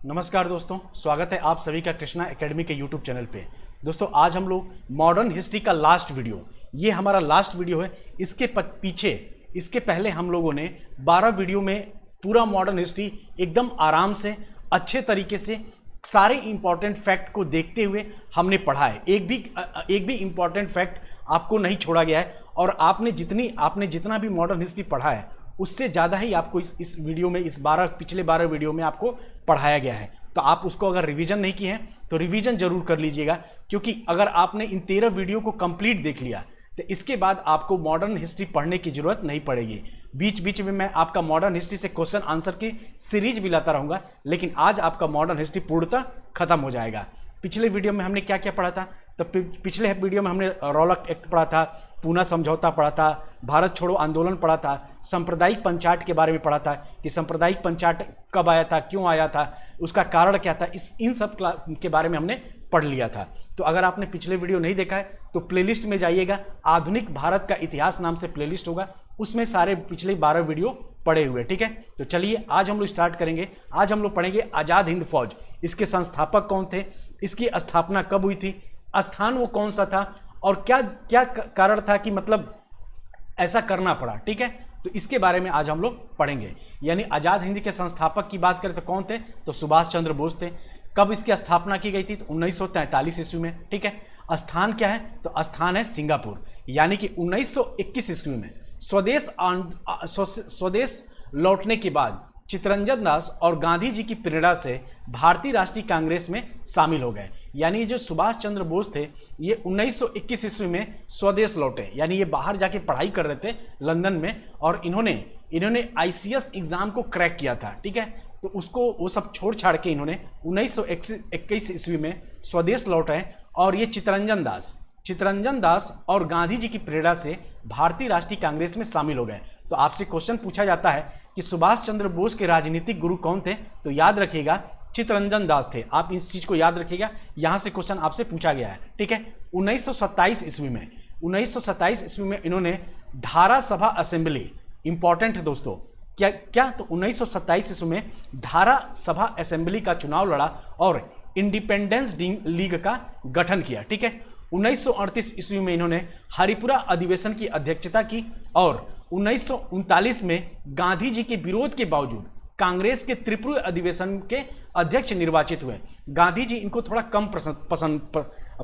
नमस्कार दोस्तों, स्वागत है आप सभी का कृष्णा एकेडमी के यूट्यूब चैनल पे। दोस्तों आज हम लोग मॉडर्न हिस्ट्री का लास्ट वीडियो, ये हमारा लास्ट वीडियो है। इसके पहले हम लोगों ने 12 वीडियो में पूरा मॉडर्न हिस्ट्री एकदम आराम से अच्छे तरीके से सारे इंपॉर्टेंट फैक्ट को देखते हुए हमने पढ़ा है। एक भी इंपॉर्टेंट फैक्ट आपको नहीं छोड़ा गया है और आपने जितना भी मॉडर्न हिस्ट्री पढ़ा है उससे ज़्यादा ही आपको इस वीडियो में पिछले 12 वीडियो में आपको पढ़ाया गया है। तो आप उसको अगर रिवीजन नहीं किए हैं तो रिवीजन जरूर कर लीजिएगा, क्योंकि अगर आपने इन 13 वीडियो को कंप्लीट देख लिया तो इसके बाद आपको मॉडर्न हिस्ट्री पढ़ने की जरूरत नहीं पड़ेगी। बीच बीच में मैं आपका मॉडर्न हिस्ट्री से क्वेश्चन आंसर की सीरीज भी लाता रहूँगा, लेकिन आज आपका मॉडर्न हिस्ट्री पूर्णतः खत्म हो जाएगा। पिछले वीडियो में हमने क्या क्या पढ़ा था? तो पिछले वीडियो में हमने रौलक एक्ट पढ़ा था, पूना समझौता पढ़ा था, भारत छोड़ो आंदोलन पढ़ा था, सांप्रदायिक पंचायत के बारे में पढ़ा था कि सांप्रदायिक पंचायत कब आया था, क्यों आया था, उसका कारण क्या था, इन सब के बारे में हमने पढ़ लिया था। तो अगर आपने पिछले वीडियो नहीं देखा है तो प्लेलिस्ट में जाइएगा, आधुनिक भारत का इतिहास नाम से प्लेलिस्ट होगा, उसमें सारे पिछले 12 वीडियो पढ़े हुए। ठीक है, तो चलिए आज हम लोग स्टार्ट करेंगे। आज हम लोग पढ़ेंगे आज़ाद हिंद फौज, इसके संस्थापक कौन थे, इसकी स्थापना कब हुई थी, स्थान वो कौन सा था और क्या क्या कारण था कि मतलब ऐसा करना पड़ा। ठीक है, तो इसके बारे में आज हम लोग पढ़ेंगे। यानी आज़ाद हिंद के संस्थापक की बात करें तो कौन थे, तो सुभाष चंद्र बोस थे। कब इसकी स्थापना की गई थी, तो 1943 ईस्वी में। ठीक है, स्थान क्या है, तो स्थान है सिंगापुर। यानी कि 1921 ईस्वी में स्वदेश लौटने के बाद चित्तरंजन दास और गांधी जी की प्रेरणा से भारतीय राष्ट्रीय कांग्रेस में शामिल हो गए। यानी जो सुभाष चंद्र बोस थे ये 1921 ईस्वी में स्वदेश लौटे, यानी ये बाहर जाके पढ़ाई कर रहे थे लंदन में, और इन्होंने आईसीएस एग्जाम को क्रैक किया था। ठीक है, तो उसको वो सब छोड़ छाड़ के इन्होंने 1921 ईस्वी में स्वदेश लौटे और ये चित्तरंजन दास और गांधी जी की प्रेरणा से भारतीय राष्ट्रीय कांग्रेस में शामिल हो गए। तो आपसे क्वेश्चन पूछा जाता है कि सुभाष चंद्र बोस के राजनीतिक गुरु कौन थे, तो याद रखिएगा चित्तरंजन दास थे। आप इस चीज को याद रखिएगा, यहां से क्वेश्चन आपसे पूछा गया है। ठीक है, 1927 ईस्वी में इन्होंने धारा सभा असेंबली, इंपॉर्टेंट है दोस्तों, क्या तो 1927 ईस्वी में धारा सभा असेंबली का चुनाव लड़ा और इंडिपेंडेंस लीग का गठन किया। ठीक है, 1938 ईस्वी में इन्होंने हरिपुरा अधिवेशन की अध्यक्षता की और 1939 में गांधी जी के विरोध के बावजूद कांग्रेस के त्रिपुरा अधिवेशन के अध्यक्ष निर्वाचित हुए। गांधी जी इनको थोड़ा कम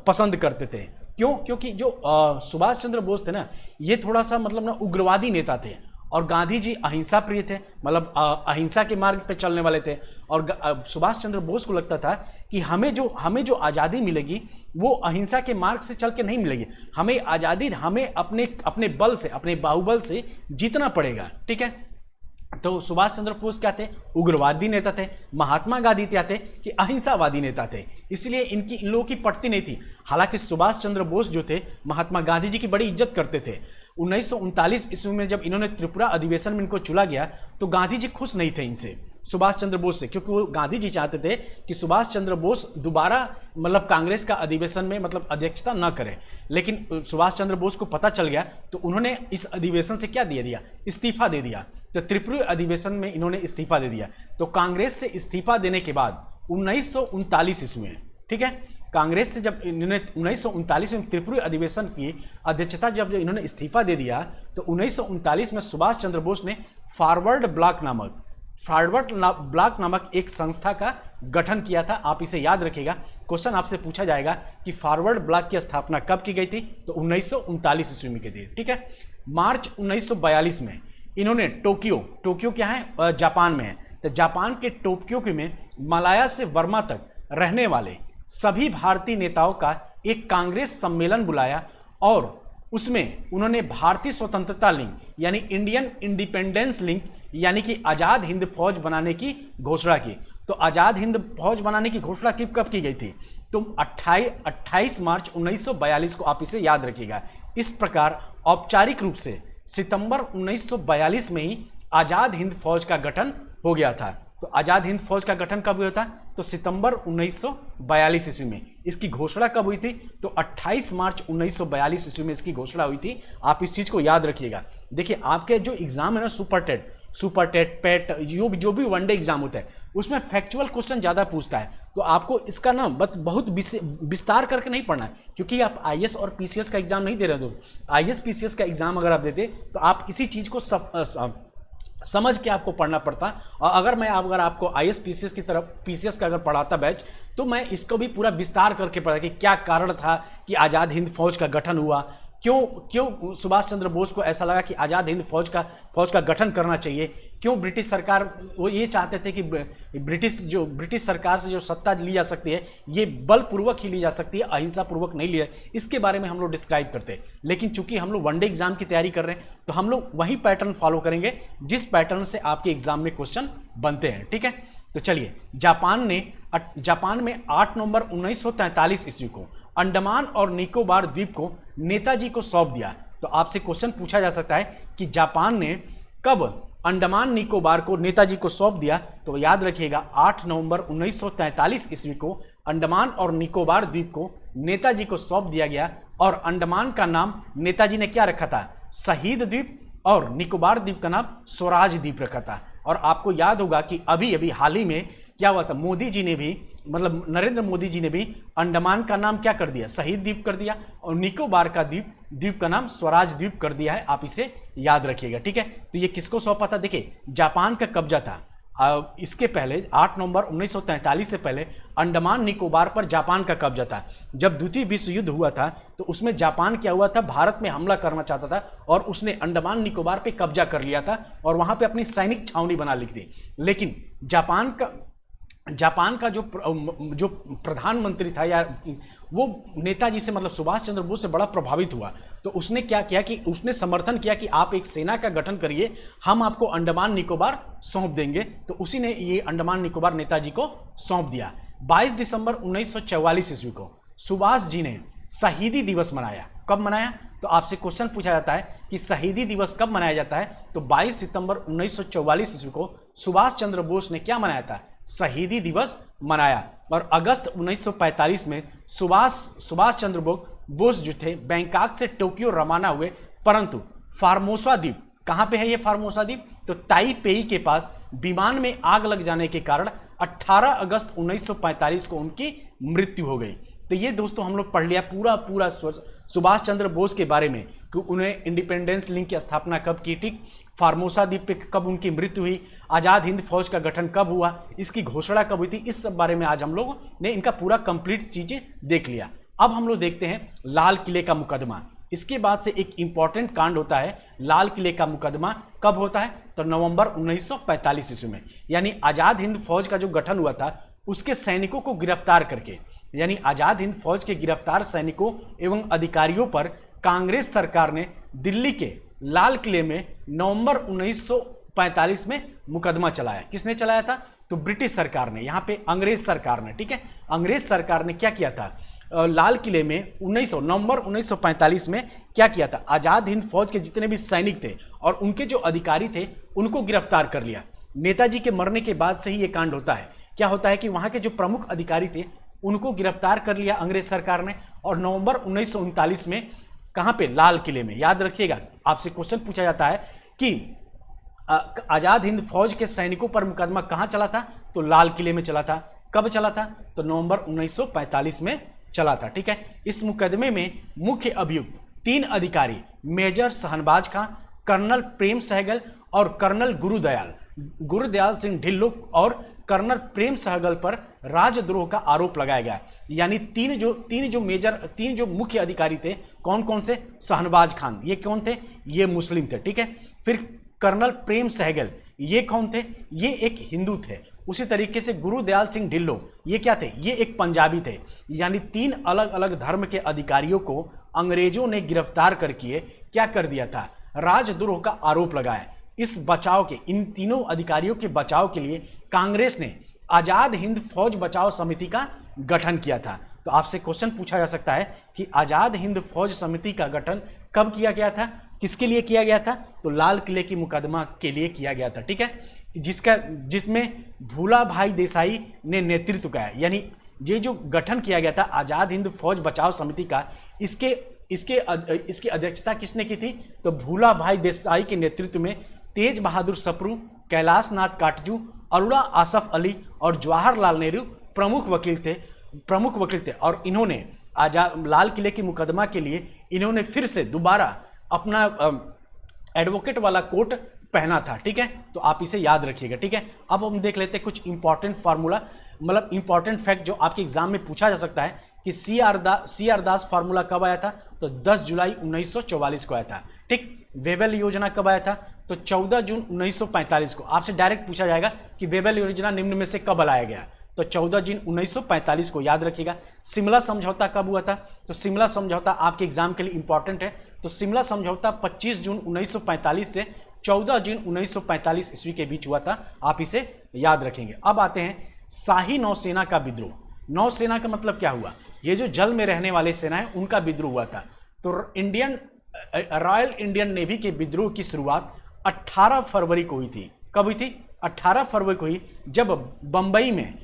पसंद करते थे। क्यों? क्योंकि जो सुभाष चंद्र बोस थे ना, ये थोड़ा सा मतलब ना उग्रवादी नेता थे और गांधी जी अहिंसा प्रिय थे, मतलब अहिंसा के मार्ग पे चलने वाले थे। और सुभाष चंद्र बोस को लगता था कि हमें जो आज़ादी मिलेगी वो अहिंसा के मार्ग से चल के नहीं मिलेगी, हमें आज़ादी हमें अपने बल से, अपने बाहुबल से जीतना पड़ेगा। ठीक है, तो सुभाष चंद्र बोस क्या थे, उग्रवादी नेता थे। महात्मा गांधी क्या थे कि अहिंसावादी नेता थे, इसलिए इन लोगों की पटती नहीं थी। हालांकि सुभाष चंद्र बोस जो थे महात्मा गांधी जी की बड़ी इज्जत करते थे। 1939 ईस्वी में जब इन्होंने त्रिपुरा अधिवेशन में इनको चुना गया तो गांधी जी खुश नहीं थे इनसे, सुभाष चंद्र बोस से, क्योंकि वो गांधी जी चाहते थे कि सुभाष चंद्र बोस दोबारा मतलब कांग्रेस का अधिवेशन में मतलब अध्यक्षता न करें। लेकिन सुभाष चंद्र बोस को पता चल गया तो उन्होंने इस अधिवेशन से क्या दिया, इस्तीफा दे दिया। तो त्रिपुरा अधिवेशन में इन्होंने इस्तीफा दे दिया। तो कांग्रेस से इस्तीफा देने के बाद 1939 ईस्वी में, ठीक है, कांग्रेस से जब इन्होंने 1939 में त्रिपुरा अधिवेशन की अध्यक्षता जब इन्होंने इस्तीफा दे दिया तो 1939 में सुभाष चंद्र बोस ने फॉरवर्ड ब्लॉक नामक एक संस्था का गठन किया था। आप इसे याद रखिएगा, क्वेश्चन आपसे पूछा जाएगा कि फॉरवर्ड ब्लॉक की स्थापना कब की गई थी, तो 1939 ईस्वी में की थी। ठीक है, मार्च 1942 में इन्होंने टोक्यो क्या है, जापान में है, तो जापान के टोक्यो में मलाया से वर्मा तक रहने वाले सभी भारतीय नेताओं का एक कांग्रेस सम्मेलन बुलाया और उसमें उन्होंने भारतीय स्वतंत्रता लिंक यानी इंडियन इंडिपेंडेंस लिंक यानी कि आज़ाद हिंद फौज बनाने की घोषणा की। तो आज़ाद हिंद फौज बनाने की घोषणा कब की गई थी, तो 28 मार्च 1942 को आप इसे याद रखिएगा। इस प्रकार औपचारिक रूप से सितंबर 1942 में ही आज़ाद हिंद फौज का गठन हो गया था। तो आज़ाद हिंद फौज का गठन कब हुआ था, तो सितंबर 1942 ईस्वी में। इसकी घोषणा कब हुई थी, तो 28 मार्च 1942 ईस्वी में इसकी घोषणा हुई थी। आप इस चीज़ को याद रखिएगा। देखिए आपके जो एग्जाम है ना, सुपर टेट, पेट, जो भी वनडे एग्जाम होता है, उसमें फैक्चुअल क्वेश्चन ज़्यादा पूछता है। तो आपको इसका ना बहुत विस्तार करके नहीं पढ़ना है, क्योंकि आप आईएएस और पीसीएस का एग्जाम नहीं दे रहे हो। आईएएस पीसीएस का एग्जाम अगर आप देते तो आप इसी चीज़ को समझ के आपको पढ़ना पड़ता। और अगर आपको आईएएस पीसीएस की तरफ पीसीएस का अगर पढ़ाता बैच, तो मैं इसको भी पूरा विस्तार करके पढ़ा कि क्या कारण था कि आज़ाद हिंद फौज का गठन हुआ, क्यों सुभाष चंद्र बोस को ऐसा लगा कि आज़ाद हिंद फौज का गठन करना चाहिए, क्यों ब्रिटिश सरकार वो ये चाहते थे कि ब्रिटिश सरकार से जो सत्ता ली जा सकती है ये बलपूर्वक ही ली जा सकती है, अहिंसा पूर्वक नहीं लिया। इसके बारे में हम लोग डिस्क्राइब करते हैं। लेकिन चूंकि हम लोग वनडे एग्जाम की तैयारी कर रहे हैं तो हम लोग वही पैटर्न फॉलो करेंगे जिस पैटर्न से आपके एग्जाम में क्वेश्चन बनते हैं। ठीक है, तो चलिए, जापान में 8 नवंबर 1943 ईस्वी को अंडमान और निकोबार द्वीप को नेताजी को सौंप दिया। तो आपसे क्वेश्चन पूछा जा सकता है कि जापान ने कब अंडमान निकोबार को नेताजी को सौंप दिया। तो याद रखिएगा 8 नवंबर 1943 ईस्वी को अंडमान और निकोबार द्वीप को नेताजी को सौंप दिया गया। और अंडमान का नाम नेताजी ने क्या रखा था? शहीद द्वीप, और निकोबार द्वीप का नाम स्वराज द्वीप रखा था। और आपको याद होगा कि अभी अभी हाल ही में क्या हुआ था, मोदी जी ने भी, मतलब नरेंद्र मोदी जी ने भी अंडमान का नाम क्या कर दिया? शहीद द्वीप कर दिया, और निकोबार का द्वीप का नाम स्वराज द्वीप कर दिया है। आप इसे याद रखिएगा। ठीक है, तो ये किसको सौंपा था? देखिए, जापान का कब्जा था। इसके पहले 8 नवंबर 1943 से पहले अंडमान निकोबार पर जापान का कब्जा था। जब द्वितीय विश्व युद्ध हुआ था तो उसमें जापान क्या हुआ था, भारत में हमला करना चाहता था और उसने अंडमान निकोबार पे कब्जा कर लिया था और वहां पे अपनी सैनिक छावनी बना ली थी। लेकिन जापान का जो प्रधानमंत्री था, या वो नेताजी से, मतलब सुभाष चंद्र बोस से बड़ा प्रभावित हुआ। तो उसने क्या किया कि उसने समर्थन किया कि आप एक सेना का गठन करिए, हम आपको अंडमान निकोबार सौंप देंगे। तो उसी ने ये अंडमान निकोबार नेताजी को सौंप दिया। 22 दिसंबर 1944 ईस्वी को सुभाष जी ने शहीदी दिवस मनाया। कब मनाया? तो आपसे क्वेश्चन पूछा जाता है कि शहीदी दिवस कब मनाया जाता है? तो 22 सितंबर 1944 ईस्वी को सुभाष चंद्र बोस ने क्या मनाया था? शहीदी दिवस मनाया। और अगस्त 1945 में सुभाष चंद्र बोस जो थे बैंकॉक से टोक्यो रवाना हुए, परंतु फार्मोसा द्वीप, कहां पे है ये फार्मोसा द्वीप? तो ताइपेई के पास विमान में आग लग जाने के कारण 18 अगस्त 1945 को उनकी मृत्यु हो गई। तो ये दोस्तों हम लोग पढ़ लिया पूरा सुभाष चंद्र बोस के बारे में कि उन्हें इंडिपेंडेंस लिंक की स्थापना कब की, ठीक, फार्मोसा द्वीप पे कब उनकी मृत्यु हुई, आज़ाद हिंद फौज का गठन कब हुआ, इसकी घोषणा कब हुई थी, इस सब बारे में आज हम लोगों ने इनका पूरा कंप्लीट चीजें देख लिया। अब हम लोग देखते हैं लाल किले का मुकदमा। इसके बाद से एक इंपॉर्टेंट कांड होता है, लाल किले का मुकदमा कब होता है? तो नवंबर 1945 ईस्वी में, यानी आज़ाद हिंद फौज का जो गठन हुआ था उसके सैनिकों को गिरफ्तार करके, यानी आज़ाद हिंद फौज के गिरफ्तार सैनिकों एवं अधिकारियों पर कांग्रेस सरकार ने दिल्ली के लाल किले में नवंबर 1945 में मुकदमा चलाया। किसने चलाया था? तो ब्रिटिश सरकार ने, यहाँ पे अंग्रेज सरकार ने। ठीक है, अंग्रेज सरकार ने क्या किया था? लाल किले में नवंबर 1945 में क्या किया था? आज़ाद हिंद फौज के जितने भी सैनिक थे और उनके जो अधिकारी थे उनको गिरफ्तार कर लिया। नेताजी के मरने के बाद से ही ये कांड होता है। क्या होता है कि वहाँ के जो प्रमुख अधिकारी थे उनको गिरफ्तार कर लिया अंग्रेज सरकार ने, और नवंबर 1939 में कहाँ पे? लाल किले में। याद रखिएगा, आपसे क्वेश्चन पूछा जाता है कि आज़ाद हिंद फौज के सैनिकों पर मुकदमा कहाँ चला था? तो लाल किले में चला था। कब चला था? तो नवंबर 1945 में चला था। ठीक है, इस मुकदमे में मुख्य अभियुक्त 3 अधिकारी, मेजर शहनबाज खां, कर्नल प्रेम सहगल और कर्नल गुरुदयाल सिंह ढिल्लो और कर्नल प्रेम सहगल पर राजद्रोह का आरोप लगाया गया। यानी तीन जो मुख्य अधिकारी थे, कौन कौन से? शहनबाज खान, ये कौन थे? ये मुस्लिम थे। ठीक है, फिर कर्नल प्रेम सहगल, ये कौन थे? ये एक हिंदू थे। उसी तरीके से गुरुदयाल सिंह ढिल्लो, ये क्या थे? ये एक पंजाबी थे। यानी 3 अलग अलग धर्म के अधिकारियों को अंग्रेजों ने गिरफ्तार करके क्या कर दिया था? राजद्रोह का आरोप लगाया। इस बचाव के, इन तीनों अधिकारियों के बचाव के लिए कांग्रेस ने आज़ाद हिंद फौज बचाव समिति का गठन किया था। तो आपसे क्वेश्चन पूछा जा सकता है कि आज़ाद हिंद फौज समिति का गठन कब किया गया था, किसके लिए किया गया था? तो लाल किले की मुकदमा के लिए किया गया था। ठीक है, जिसमें भूला भाई देसाई ने नेतृत्व किया। यानी ये जो गठन किया गया था आज़ाद हिंद फौज बचाव समिति का, इसकी अध्यक्षता किसने की थी? तो भूला भाई देसाई के नेतृत्व में तेज बहादुर सप्रू, कैलाश नाथ काटजू अरोड़ा आसफ अली और जवाहरलाल नेहरू प्रमुख वकील थे और इन्होंने आजाद लाल किले की मुकदमा के लिए इन्होंने फिर से दोबारा अपना एडवोकेट वाला कोट पहना था। ठीक है, तो आप इसे याद रखिएगा। ठीक है, अब हम देख लेते हैं कुछ इंपॉर्टेंट फार्मूला, मतलब इंपॉर्टेंट फैक्ट जो आपके एग्जाम में पूछा जा सकता है कि सी आर दास फार्मूला कब आया था, तो 10 जुलाई 1944 को आया था। ठीक, वेबल योजना कब आया था, तो 14 जून 1945 को। आपसे डायरेक्ट पूछा जाएगा कि वेबल योजना निम्न में से कब लाया गया, तो 14 जून 1945 को याद रखिएगा। शिमला समझौता कब हुआ था, तो शिमला समझौता आपके एग्जाम के लिए इंपॉर्टेंट है। तो शिमला समझौता 25 जून 1945 से 14 जून 1945 ईस्वी के बीच हुआ था, आप इसे याद रखेंगे। अब आते हैं शाही नौसेना का विद्रोह। नौसेना का मतलब क्या हुआ, ये जो जल में रहने वाले सेना है उनका विद्रोह हुआ था। तो रॉयल इंडियन नेवी के विद्रोह की शुरुआत 18 फरवरी को हुई थी। कब हुई थी, 18 फरवरी को हुई, जब बंबई में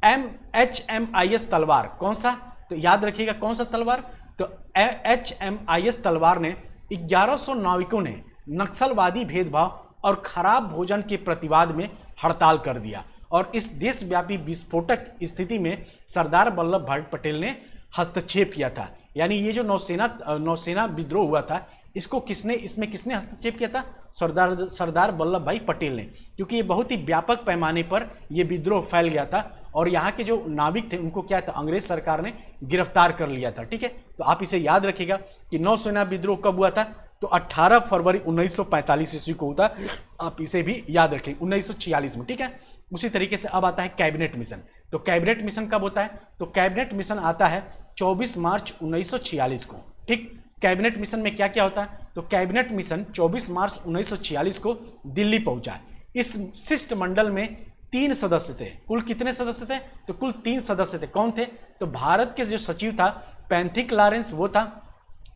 HMIS तलवार, कौन सा, तो याद रखिएगा कौन सा तलवार, तो HMIS तलवार ने 1100 नाविकों ने नक्सलवादी भेदभाव और खराब भोजन के प्रतिवाद में हड़ताल कर दिया और इस देशव्यापी विस्फोटक स्थिति में सरदार वल्लभ भाई पटेल ने हस्तक्षेप किया था। यानी ये जो नौसेना विद्रोह हुआ था, इसमें किसने हस्तक्षेप किया था, सरदार वल्लभ भाई पटेल ने, क्योंकि ये बहुत ही व्यापक पैमाने पर ये विद्रोह फैल गया था और यहाँ के जो नाविक थे उनको क्या था, अंग्रेज सरकार ने गिरफ्तार कर लिया था। ठीक है, तो आप इसे याद रखिएगा कि नौसेना विद्रोह कब हुआ था, तो 18 फरवरी 1945 ईस्वी को होता, आप इसे भी याद रखें, 1946 में। ठीक है, उसी तरीके से अब आता है कैबिनेट मिशन। तो कैबिनेट मिशन कब होता है, तो कैबिनेट मिशन आता है 24 मार्च 1946 को। ठीक, कैबिनेट मिशन में क्या क्या होता है, तो कैबिनेट मिशन 24 मार्च 1946 को दिल्ली पहुंचा। इस शिष्टमंडल में 3 सदस्य थे। कुल कितने सदस्य थे, तो कुल 3 सदस्य थे। कौन थे, तो भारत के जो सचिव था पैंथिक लॉरेंस वो था,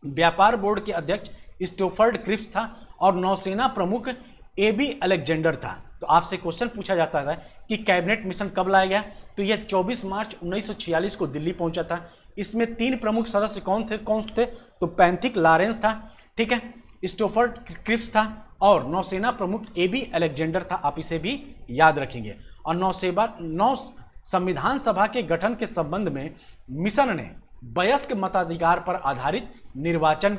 व्यापार बोर्ड के अध्यक्ष स्टोफर्ड क्रिप्स था और नौसेना प्रमुख AB अलेक्जेंडर था। तो आपसे क्वेश्चन पूछा जाता है कि कैबिनेट मिशन कब लाया गया, तो यह 24 मार्च 1946 को दिल्ली पहुंचा था। इसमें 3 प्रमुख सदस्य कौन थे, तो पैंथिक लॉरेंस था, ठीक है, स्टोफर्ड क्रिप्स था और नौसेना प्रमुख AB अलेक्जेंडर था, आप इसे भी याद रखेंगे। और संविधान सभा के गठन के संबंध में मिशन ने वयस्क मताधिकार पर आधारित निर्वाचन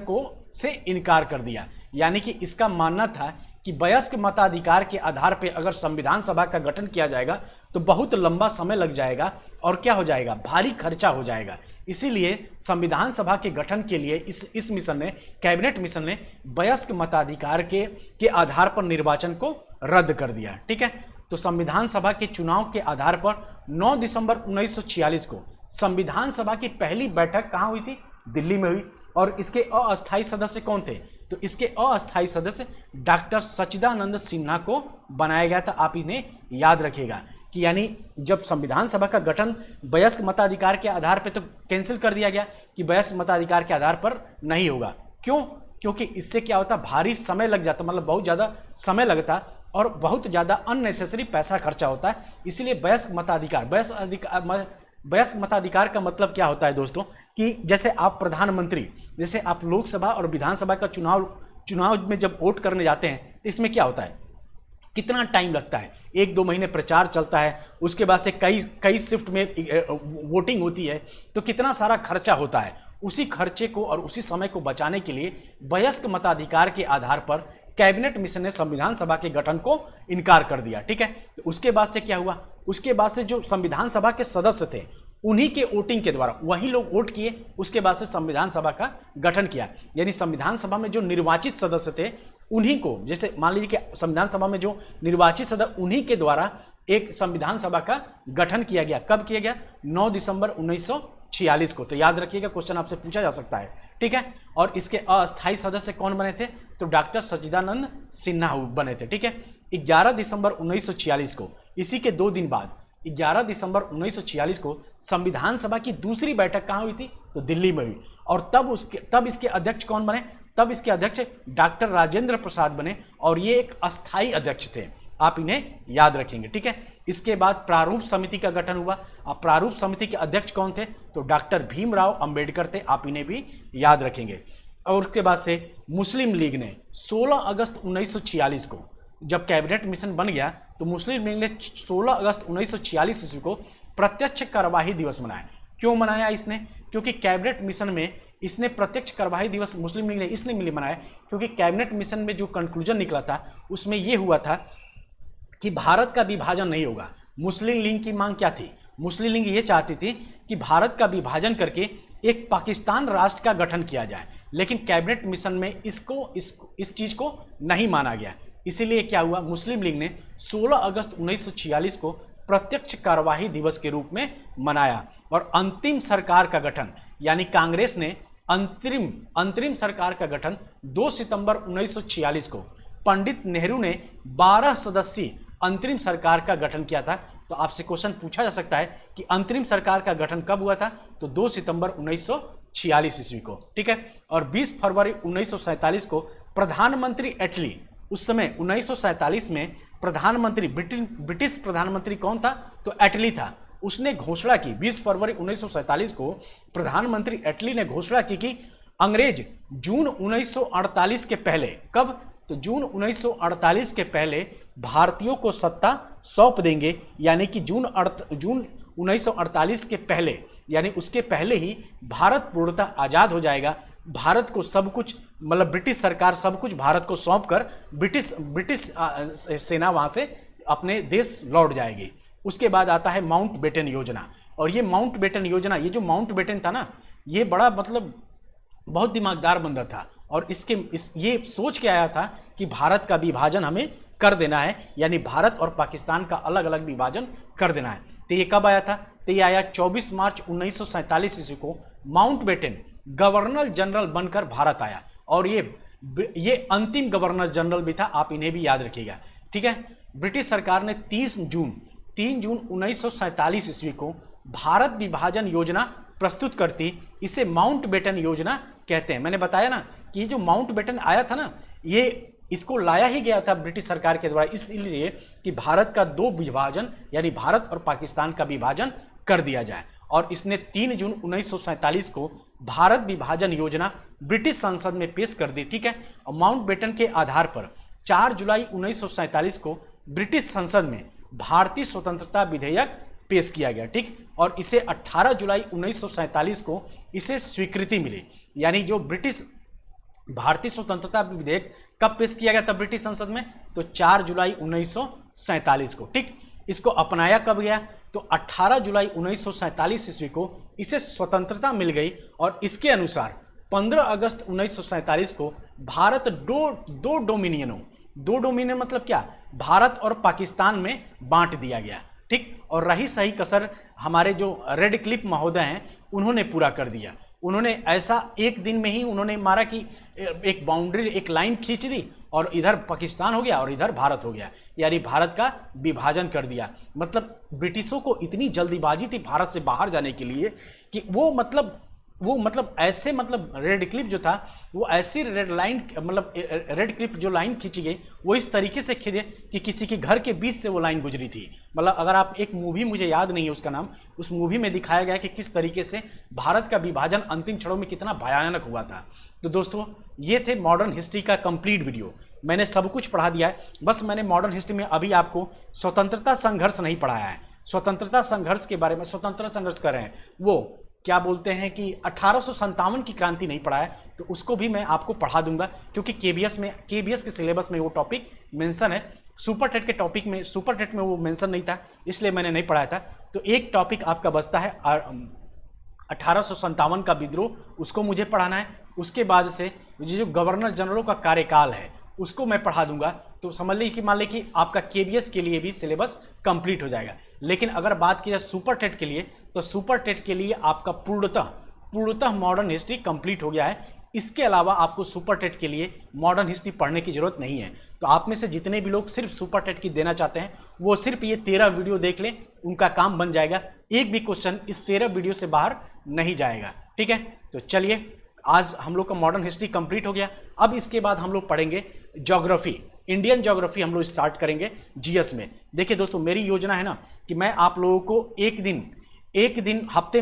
से इनकार कर दिया। यानी कि इसका मानना था कि वयस्क मताधिकार के आधार पर अगर संविधान सभा का गठन किया जाएगा तो बहुत लंबा समय लग जाएगा और क्या हो जाएगा, भारी खर्चा हो जाएगा। इसीलिए संविधान सभा के गठन के लिए इस मिशन ने, कैबिनेट मिशन ने वयस्क मताधिकार के आधार पर निर्वाचन को रद्द कर दिया। ठीक है, तो संविधान सभा के चुनाव के आधार पर 9 दिसंबर 1946 को संविधान सभा की पहली बैठक कहाँ हुई थी, दिल्ली में हुई। और इसके अस्थायी सदस्य कौन थे, तो इसके अस्थायी सदस्य डॉक्टर सच्चिदानंद सिन्हा को बनाया गया था। आप इन्हें याद रखिएगा कि यानी जब संविधान सभा का गठन वयस्क मताधिकार के आधार पर, तो कैंसिल कर दिया गया कि वयस्क मताधिकार के आधार पर नहीं होगा। क्यों, क्योंकि इससे क्या होता, भारी समय लग जाता, मतलब बहुत ज़्यादा समय लगता और बहुत ज़्यादा अननेसेसरी पैसा खर्चा होता है। इसीलिए वयस्क मताधिकार का मतलब क्या होता है दोस्तों, कि जैसे आप प्रधानमंत्री, जैसे आप लोकसभा और विधानसभा का चुनाव में जब वोट करने जाते हैं, इसमें क्या होता है, कितना टाइम लगता है, 1-2 महीने प्रचार चलता है, उसके बाद से कई शिफ्ट में वोटिंग होती है, तो कितना सारा खर्चा होता है। उसी खर्चे को और उसी समय को बचाने के लिए वयस्क मताधिकार के आधार पर कैबिनेट मिशन ने संविधान सभा के गठन को इनकार कर दिया। ठीक है, तो उसके बाद से क्या हुआ, उसके बाद से जो संविधान सभा के सदस्य थे उन्हीं के वोटिंग के द्वारा, वही लोग वोट किए, उसके बाद से संविधान सभा का गठन किया। यानी संविधान सभा में जो निर्वाचित सदस्य थे उन्हीं को, जैसे मान लीजिए कि संविधान सभा में जो निर्वाचित सदस्य, उन्हीं के द्वारा एक संविधान सभा का गठन किया गया। कब किया गया, 9 दिसंबर 1946 को। तो याद रखिएगा, क्वेश्चन आपसे पूछा जा सकता है। ठीक है, और इसके अस्थायी सदस्य कौन बने थे, तो डॉक्टर सच्चिदानंद सिन्हा बने थे। ठीक है, 11 दिसंबर 1946 को, इसी के 2 दिन बाद 11 दिसंबर 1946 को संविधान सभा की दूसरी बैठक कहाँ हुई थी, तो दिल्ली में हुई। और तब इसके अध्यक्ष कौन बने, तब इसके अध्यक्ष डॉक्टर राजेंद्र प्रसाद बने और ये एक अस्थायी अध्यक्ष थे, आप इन्हें याद रखेंगे। ठीक है, इसके बाद प्रारूप समिति का गठन हुआ। अब प्रारूप समिति के अध्यक्ष कौन थे, तो डॉक्टर भीमराव अंबेडकर थे, आप इन्हें भी याद रखेंगे। और उसके बाद से मुस्लिम लीग ने 16 अगस्त 1946 को जब कैबिनेट मिशन बन गया तो मुस्लिम लीग ने 16 अगस्त 1946 ईस्वी को प्रत्यक्ष कार्यवाही दिवस मनाया। क्यों मनाया इसने? क्योंकि कैबिनेट मिशन में इसने प्रत्यक्ष कार्यवाही दिवस मुस्लिम लीग ने इसलिए मनाया क्योंकि कैबिनेट मिशन में जो कंक्लूजन निकला था उसमें यह हुआ था कि भारत का विभाजन नहीं होगा। मुस्लिम लीग की मांग क्या थी? मुस्लिम लीग ये चाहती थी कि भारत का विभाजन करके एक पाकिस्तान राष्ट्र का गठन किया जाए, लेकिन कैबिनेट मिशन में इस चीज को नहीं माना गया। इसीलिए क्या हुआ, मुस्लिम लीग ने 16 अगस्त 1946 को प्रत्यक्ष कार्यवाही दिवस के रूप में मनाया और अंतिम सरकार का गठन यानी कांग्रेस ने अंतरिम सरकार का गठन 2 सितंबर 1946 को पंडित नेहरू ने 12 सदस्यीय अंतरिम सरकार का गठन किया था। तो आपसे क्वेश्चन पूछा जा सकता है कि अंतरिम सरकार का गठन कब हुआ था? तो 2 सितंबर 1946 ईस्वी को, ठीक है। और 20 फरवरी 1947 को प्रधानमंत्री एटली, उस समय 1947 में प्रधानमंत्री ब्रिटिश प्रधानमंत्री कौन था? तो एटली था। उसने घोषणा की 20 फरवरी 1947 को प्रधानमंत्री एटली ने घोषणा की कि अंग्रेज जून 1948 के पहले, कब? तो जून 1948 के पहले भारतीयों को सत्ता सौंप देंगे, यानी कि जून 1948 के पहले, यानी उसके पहले ही भारत पूर्णतः आजाद हो जाएगा। भारत को सब कुछ, मतलब ब्रिटिश सरकार सब कुछ भारत को सौंप कर ब्रिटिश सेना वहां से अपने देश लौट जाएगी। उसके बाद आता है माउंटबेटन योजना। और ये माउंटबेटन योजना, ये जो माउंटबेटन था ना, ये बड़ा मतलब बहुत दिमागदार बंदा था और ये सोच के आया था कि भारत का विभाजन हमें कर देना है, यानी भारत और पाकिस्तान का अलग अलग विभाजन कर देना है। तो ये कब आया था? तो ये आया 24 मार्च 1947 ईस्वी को। माउंटबेटन गवर्नर जनरल बनकर भारत आया और ये अंतिम गवर्नर जनरल भी था, आप इन्हें भी याद रखिएगा, ठीक है। ब्रिटिश सरकार ने 3 जून 1947 ईस्वी को भारत विभाजन योजना प्रस्तुत करती। इसे माउंटबेटन योजना कहते हैं। मैंने बताया ना कि ये जो माउंटबेटन आया था ना, ये इसको लाया ही गया था ब्रिटिश सरकार के द्वारा, इसलिए कि भारत का 2 विभाजन यानी भारत और पाकिस्तान का विभाजन कर दिया जाए। और इसने 3 जून 1947 को भारत विभाजन योजना ब्रिटिश संसद में पेश कर दी, ठीक है। और माउंटबेटन के आधार पर 4 जुलाई 1947 को ब्रिटिश संसद में भारतीय स्वतंत्रता विधेयक पेश किया गया, ठीक। और इसे 18 जुलाई 1947 को इसे स्वीकृति मिली। यानी जो ब्रिटिश भारतीय स्वतंत्रता विधेयक कब पेश किया गया था ब्रिटिश संसद में? तो 4 जुलाई 1947 को, ठीक। इसको अपनाया कब गया? तो 18 जुलाई 1947 ईस्वी को इसे स्वतंत्रता मिल गई। और इसके अनुसार 15 अगस्त 1947 को भारत दो डोमिनियन मतलब क्या? भारत और पाकिस्तान में बांट दिया गया, ठीक। और रही सही कसर हमारे जो रेड क्लिफ महोदय हैं उन्होंने पूरा कर दिया। उन्होंने ऐसा एक दिन में ही उन्होंने मारा कि एक बाउंड्री, एक लाइन खींच दी और इधर पाकिस्तान हो गया और इधर भारत हो गया, यानी भारत का विभाजन कर दिया। मतलब ब्रिटिशों को इतनी जल्दीबाजी थी भारत से बाहर जाने के लिए कि वो ऐसे रेड क्लिप जो था वो ऐसी रेड क्लिप जो लाइन खींची गई वो इस तरीके से खींचे कि किसी के घर के बीच से वो लाइन गुजरी थी। मतलब अगर आप, एक मूवी मुझे याद नहीं है उसका नाम, उस मूवी में दिखाया गया कि किस तरीके से भारत का विभाजन अंतिम क्षणों में कितना भयानक हुआ था। तो दोस्तों ये थे मॉडर्न हिस्ट्री का कंप्लीट वीडियो। मैंने सब कुछ पढ़ा दिया है, बस मैंने मॉडर्न हिस्ट्री में अभी आपको स्वतंत्रता संघर्ष नहीं पढ़ाया है। स्वतंत्रता संघर्ष के बारे में, स्वतंत्रता संघर्ष कर रहे हैं वो क्या बोलते हैं कि 1857 की क्रांति नहीं पढ़ा है, तो उसको भी मैं आपको पढ़ा दूंगा, क्योंकि केबीएस के सिलेबस में वो टॉपिक मेंशन है। सुपर टेट में वो मेंशन नहीं था, इसलिए मैंने नहीं पढ़ाया था। तो एक टॉपिक आपका बचता है 1857 का विद्रोह, उसको मुझे पढ़ाना है। उसके बाद से जो गवर्नर जनरलों का कार्यकाल है उसको मैं पढ़ा दूंगा। तो समझ लीजिए कि मान लीजिए कि आपका केबीएस के लिए भी सिलेबस कंप्लीट हो जाएगा। लेकिन अगर बात की जाए सुपर टेट के लिए, तो सुपर टेट के लिए आपका पूर्णतः मॉडर्न हिस्ट्री कंप्लीट हो गया है। इसके अलावा आपको सुपर टेट के लिए मॉडर्न हिस्ट्री पढ़ने की जरूरत नहीं है। तो आप में से जितने भी लोग सिर्फ सुपर टेट की देना चाहते हैं वो सिर्फ ये 13 वीडियो देख लें, उनका काम बन जाएगा। एक भी क्वेश्चन इस 13 वीडियो से बाहर नहीं जाएगा, ठीक है। तो चलिए, आज हम लोग का मॉडर्न हिस्ट्री कंप्लीट हो गया। अब इसके बाद हम लोग पढ़ेंगे ज्योग्राफी, इंडियन ज्योग्राफी हम लोग स्टार्ट करेंगे जीएस में। देखिए दोस्तों, मेरी योजना है ना कि मैं आप लोगों को एक दिन हफ्ते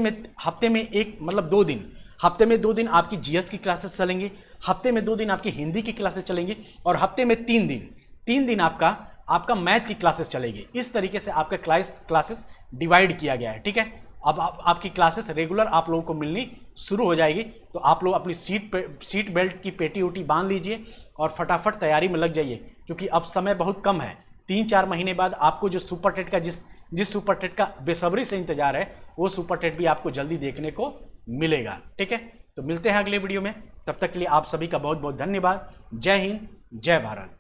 में एक मतलब 2 दिन, हफ्ते में 2 दिन आपकी जीएस की क्लासेस चलेंगी, हफ्ते में 2 दिन आपकी हिंदी की क्लासेस चलेंगी और हफ्ते में 3 दिन 3 दिन आपका मैथ की क्लासेस चलेगी। इस तरीके से आपका क्लासेस डिवाइड किया गया है, ठीक है। अब आपकी क्लासेस रेगुलर आप लोगों को मिलनी शुरू हो जाएगी। तो आप लोग अपनी सीट बेल्ट की पेटी उटी बांध लीजिए और फटाफट तैयारी में लग जाइए, क्योंकि अब समय बहुत कम है। 3-4 महीने बाद आपको जो सुपर टेट का जिस सुपर टेट का बेसब्री से इंतजार है, वो सुपर टेट भी आपको जल्दी देखने को मिलेगा, ठीक है। तो मिलते हैं अगले वीडियो में, तब तक के लिए आप सभी का बहुत बहुत धन्यवाद। जय हिंद, जय भारत।